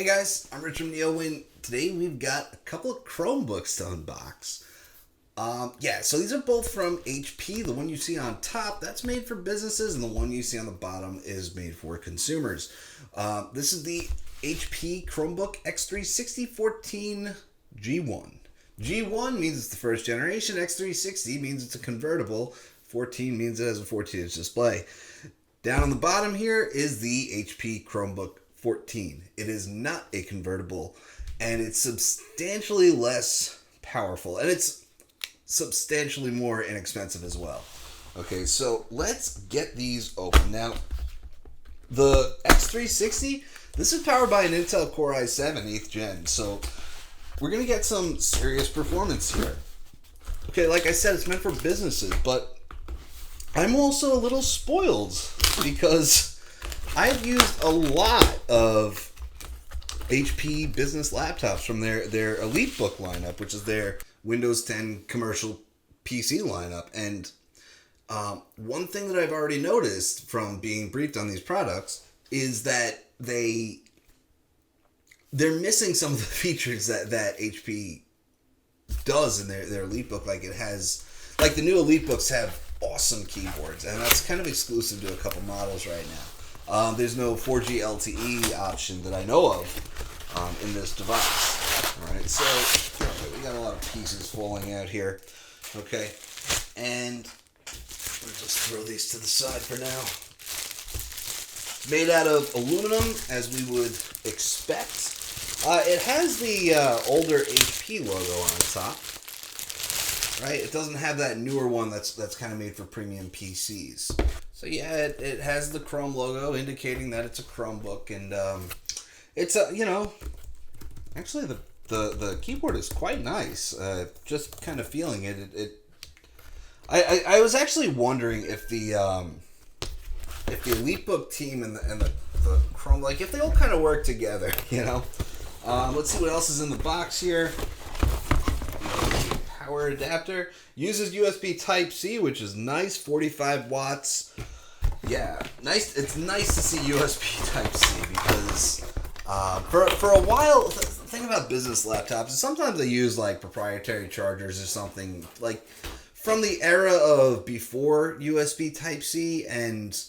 Hey guys, I'm Rich from NeoWin. Today we've got a couple of Chromebooks to unbox. So these are both from HP. The one you see on top, that's made for businesses, and the one you see on the bottom is made for consumers. This is the HP Chromebook x360 14 G1. G1 means it's the first generation, x360 means it's a convertible, 14 means it has a 14-inch display. Down on the bottom here is the HP Chromebook 14. It is not a convertible, and it's substantially less powerful, and it's substantially more inexpensive as well. Okay, so let's get these open. Now, the X360, this is powered by an Intel Core i7 8th gen, so we're going to get some serious performance here. Okay, like I said, it's meant for businesses, but I'm also a little spoiled because I've used a lot of HP business laptops from their EliteBook lineup, which is their Windows 10 commercial PC lineup. And one thing that I've already noticed from being briefed on these products is that they're missing some of the features that HP does in their EliteBook. Like the new EliteBooks have awesome keyboards, and that's kind of exclusive to a couple models right now. There's no 4G LTE option that I know of in this device. All right, so we got a lot of pieces falling out here. Okay, and we'll just throw these to the side for now. Made out of aluminum, as we would expect. It has the older HP logo on the top. Right, it doesn't have that newer one that's kind of made for premium PCs. So yeah, it has the Chrome logo indicating that it's a Chromebook, and it's actually the keyboard is quite nice. Just kind of feeling it. I was actually wondering if the EliteBook team and the Chrome, like if they all kind of work together, you know. Let's see what else is in the box here. Power adapter, uses USB Type-C, which is nice, 45 watts. Yeah, nice. It's nice to see USB Type-C because for a while, the thing about business laptops is sometimes they use like proprietary chargers or something like from the era of before USB Type-C, and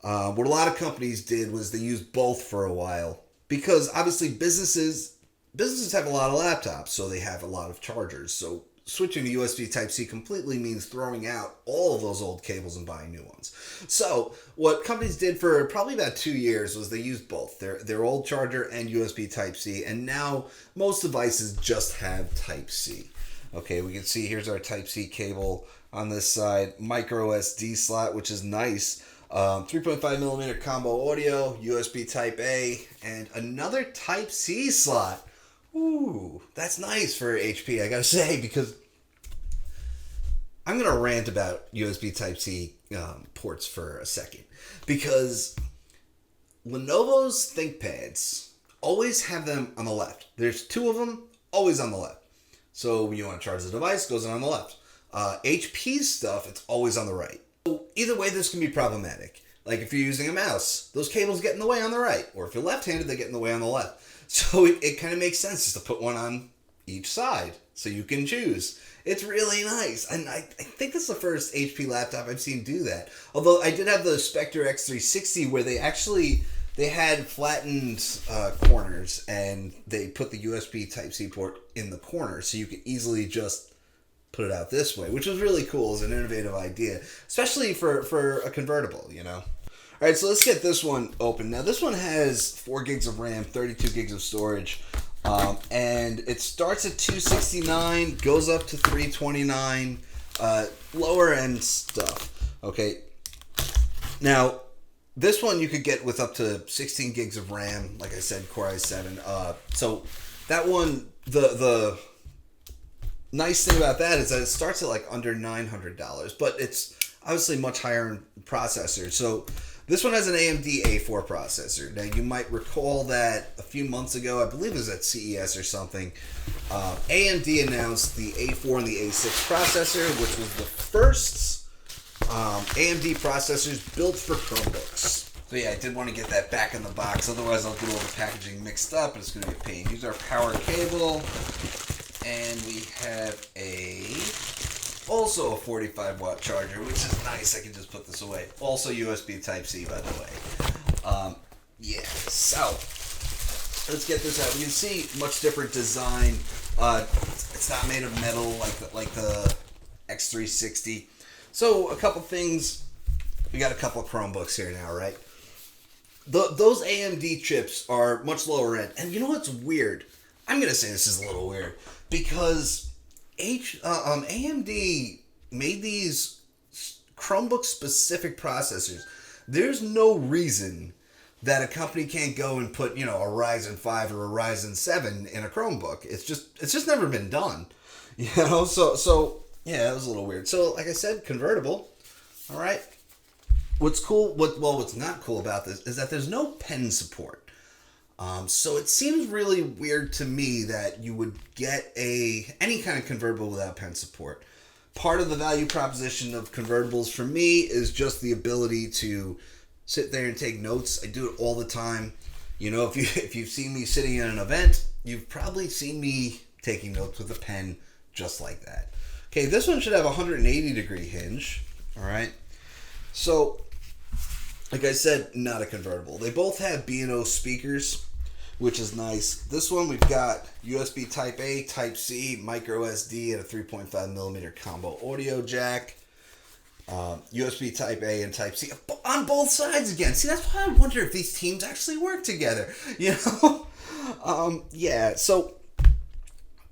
what a lot of companies did was they used both for a while because obviously businesses have a lot of laptops, so they have a lot of chargers. So switching to USB Type-C completely means throwing out all of those old cables and buying new ones. So what companies did for probably about 2 years was they used both, their old charger and USB Type-C, and now most devices just have Type-C. Okay, we can see here's our Type-C cable on this side, micro SD slot, which is nice, 3.5 millimeter combo audio, USB Type-A, and another Type-C slot. Ooh, that's nice for HP, I gotta say, because I'm gonna rant about USB Type-C ports for a second. Because Lenovo's ThinkPads always have them on the left. There's two of them, always on the left. So when you want to charge the device, it goes on the left. HP's stuff, it's always on the right. So either way, this can be problematic. Like if you're using a mouse, those cables get in the way on the right. Or if you're left-handed, they get in the way on the left. So it kind of makes sense just to put one on each side so you can choose. It's really nice. And I think this is the first HP laptop I've seen do that. Although I did have the Spectre X360 where they had flattened corners and they put the USB Type-C port in the corner so you could easily just put it out this way, which was really cool. It's an innovative idea, especially for a convertible, you know. All right, so let's get this one open. Now, this one has 4 gigs of RAM, 32 gigs of storage, and it starts at $269, goes up to $329, lower end stuff. Okay, now this one you could get with up to 16 gigs of RAM, like I said, Core i7. So that one, the nice thing about that is that it starts at like under $900, but it's obviously much higher in processor. So this one has an AMD A4 processor. Now, you might recall that a few months ago, I believe it was at CES or something, AMD announced the A4 and the A6 processor, which was the first AMD processors built for Chromebooks. So yeah, I did want to get that back in the box. Otherwise, I'll get all the packaging mixed up, and it's going to be a pain. Here's our power cable, and we have also a 45-watt charger, which is nice. I can just put this away. Also USB Type-C, by the way. Yeah, so let's get this out. We can see much different design. It's not made of metal like the x360. So a couple things. We got a couple of Chromebooks here now, right? Those AMD chips are much lower end. And you know what's weird? I'm going to say this is a little weird. Because AMD made these Chromebook-specific processors. There's no reason that a company can't go and put, a Ryzen 5 or a Ryzen 7 in a Chromebook. It's just never been done. So yeah, it was a little weird. So, like I said, convertible. All right. What's not cool about this is that there's no pen support. So it seems really weird to me that you would get any kind of convertible without pen support. Part of the value proposition of convertibles for me is just the ability to sit there and take notes. I do it all the time. If you've seen me sitting in an event, you've probably seen me taking notes with a pen just like that. Okay, this one should have a 180-degree hinge. All right. So, like I said, not a convertible. They both have B&O speakers, which is nice. This one we've got USB Type A, Type C, micro SD, and a 3.5 millimeter combo audio jack. USB Type A and Type C on both sides again. See, that's why I wonder if these teams actually work together. Yeah. So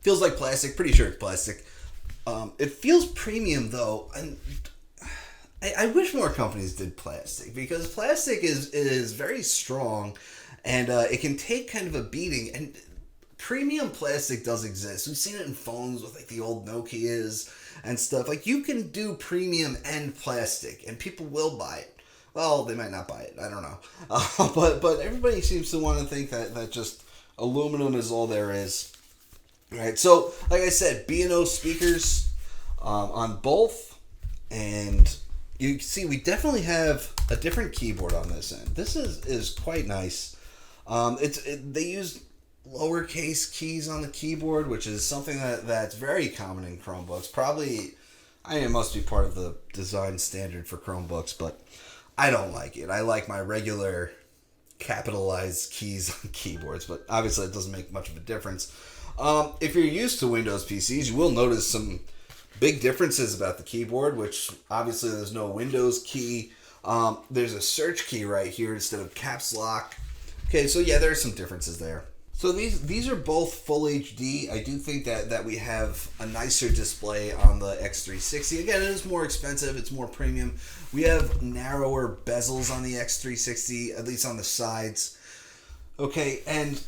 feels like plastic. Pretty sure it's plastic. It feels premium though, and I wish more companies did plastic, because plastic is very strong, and it can take kind of a beating. And premium plastic does exist. We've seen it in phones with like the old Nokias and stuff. Like, you can do premium and plastic, and people will buy it. Well, they might not buy it. I don't know. But everybody seems to want to think that just aluminum is all there is. All right. So, like I said, B&O speakers on both, and you can see we definitely have a different keyboard on this end. This is quite nice. They use lowercase keys on the keyboard, which is something that's very common in Chromebooks. Probably, it must be part of the design standard for Chromebooks, but I don't like it. I like my regular capitalized keys on keyboards, but obviously it doesn't make much of a difference. If you're used to Windows PCs, you will notice some big differences about the keyboard, which obviously there's no Windows key. There's a search key right here instead of caps lock. Okay, so yeah, there are some differences there. So these are both full HD. I do think that we have a nicer display on the x360. Again, it is more expensive. It's more premium. We have narrower bezels on the x360, at least on the sides. Okay, and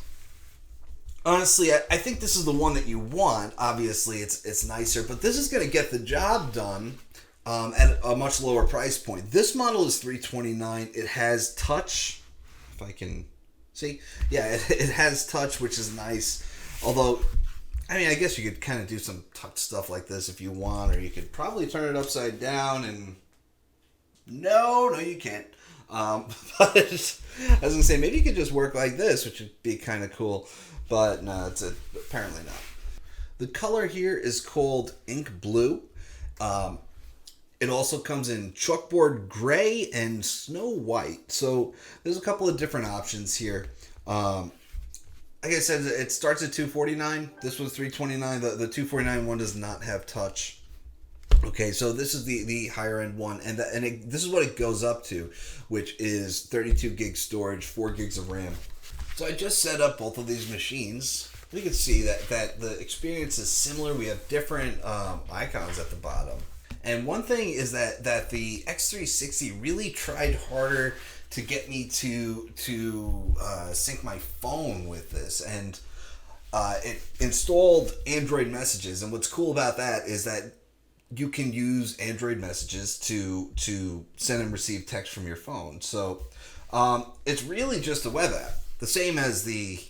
honestly, I think this is the one that you want. Obviously, it's nicer, but this is going to get the job done at a much lower price point. This model is $329. It has touch, if I can see. Yeah, it has touch, which is nice. Although, I guess you could kind of do some touch stuff like this if you want, or you could probably turn it upside down and... No, you can't. But I was going to say, maybe you could just work like this, which would be kind of cool. But no, it's apparently not. The color here is called Ink Blue. It also comes in chalkboard gray and snow white. So there's a couple of different options here. Like I said, it starts at $249. This was $329. The $249 one does not have touch. Okay, so this is the higher end one, and this is what it goes up to, which is 32 gig storage, 4 gigs of RAM. So I just set up both of these machines. We can see that the experience is similar. We have different icons at the bottom. And one thing is that the x360 really tried harder to get me to sync my phone with this, and it installed Android messages. And what's cool about that is that you can use Android messages to send and receive text from your phone. So it's really just a web app, the same as the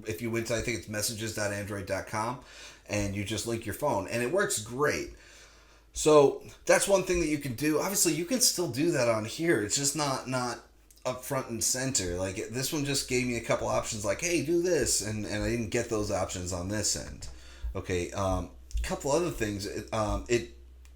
if you went to, I think it's messages.android.com, and you just link your phone, and it works great. So that's one thing that you can do. Obviously, you can still do that on here. It's just not up front and center. Like this one just gave me a couple options. Like, hey, do this, and I didn't get those options on this end. Okay, couple other things.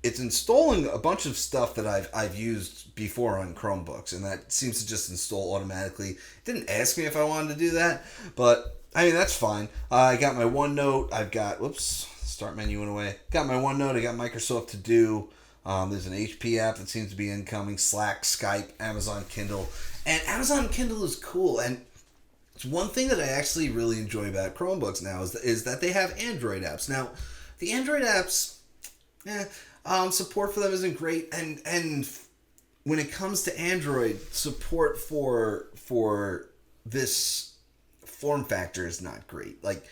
It's installing a bunch of stuff that I've used before on Chromebooks, and that seems to just install automatically. It didn't ask me if I wanted to do that, but I mean that's fine. I got my OneNote. I've got start menu went away. Got my OneNote. I got Microsoft To Do. There's an HP app that seems to be incoming. Slack, Skype, Amazon Kindle, and Amazon Kindle is cool. And it's one thing that I actually really enjoy about Chromebooks now is that they have Android apps. Now, the Android apps, support for them isn't great, and when it comes to Android, support for this form factor is not great. Like,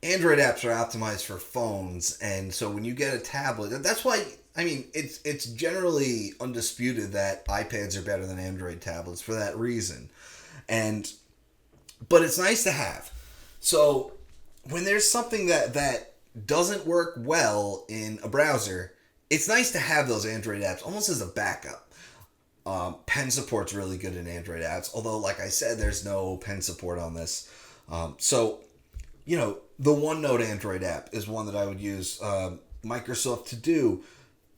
Android apps are optimized for phones, and so when you get a tablet, that's why, I mean, it's generally undisputed that iPads are better than Android tablets for that reason. But it's nice to have. So when there's something that doesn't work well in a browser, it's nice to have those Android apps almost as a backup. Pen support's really good in Android apps, although, like I said, there's no pen support on this. So, the OneNote Android app is one that I would use. Microsoft To Do,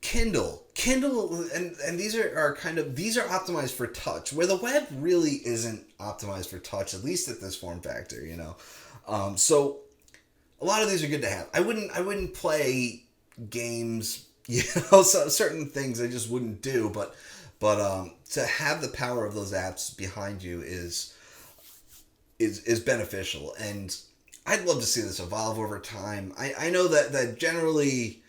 Kindle, and these are optimized for touch, where the web really isn't optimized for touch, at least at this form factor. So a lot of these are good to have. I wouldn't play games, so certain things I just wouldn't do, but to have the power of those apps behind you is beneficial, and I'd love to see this evolve over time. I know that generally,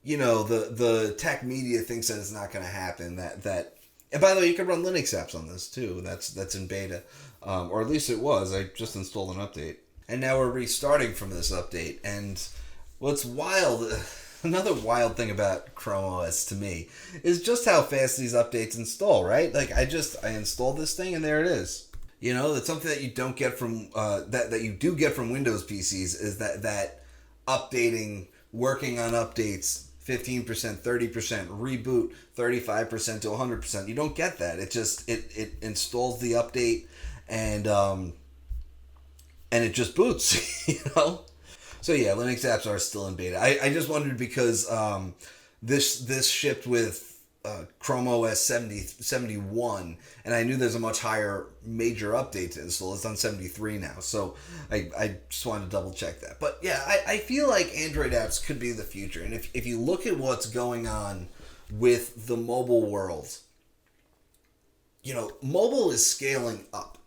the tech media thinks that it's not going to happen. And by the way, you can run Linux apps on this too. That's in beta, or at least it was. I just installed an update, and now we're restarting from this update. And what's wild, another wild thing about Chrome OS to me is just how fast these updates install. Right? Like I installed this thing, and there it is. That's something that you don't get from that you do get from Windows PCs is that updating, working on updates, 15%, 30%, reboot, 35% to 100%. You don't get that. It just it installs the update and it just boots. So yeah, Linux apps are still in beta. I just wondered because this shipped with Chrome OS 71, and I knew there's a much higher major update to install. It's on 73 now, so I just wanted to double check that. But yeah, I feel like Android apps could be the future, and if you look at what's going on with the mobile world, mobile is scaling up.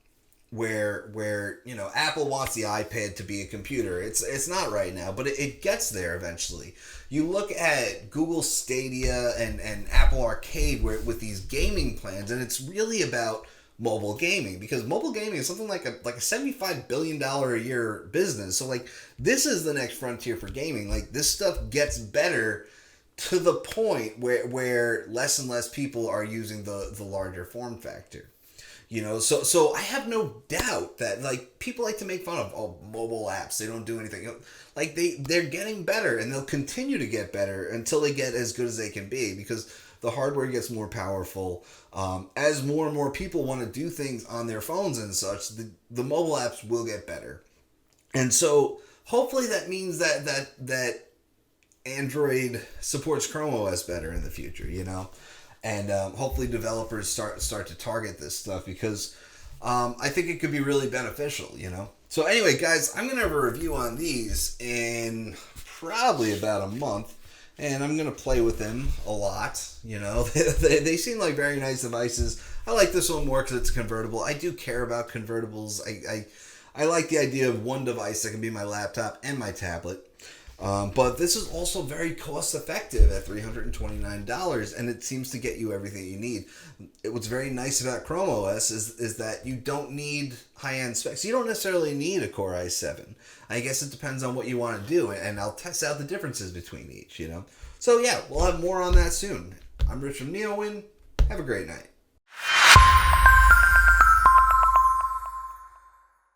Where Apple wants the iPad to be a computer. It's not right now, but it gets there eventually. You look at Google Stadia and Apple Arcade with these gaming plans, and it's really about mobile gaming, because mobile gaming is something like a $75 billion a year business. So this is the next frontier for gaming. This stuff gets better to the point where less and less people are using the larger form factor. So I have no doubt that people like to make fun of mobile apps. They don't do anything. They're getting better, and they'll continue to get better until they get as good as they can be, because the hardware gets more powerful. As more and more people want to do things on their phones and such, the mobile apps will get better. And so hopefully that means that Android supports Chrome OS better in the future, And hopefully developers start to target this stuff, because I think it could be really beneficial, So anyway, guys, I'm going to have a review on these in probably about a month, and I'm going to play with them a lot, They seem like very nice devices. I like this one more because it's convertible. I do care about convertibles. I like the idea of one device that can be my laptop and my tablet. But this is also very cost effective at $329, and it seems to get you everything you need. What's very nice about Chrome OS is that you don't need high-end specs. You don't necessarily need a Core i7. I guess it depends on what you want to do, and I'll test out the differences between each, So yeah, we'll have more on that soon. I'm Rich from NeoWin. Have a great night.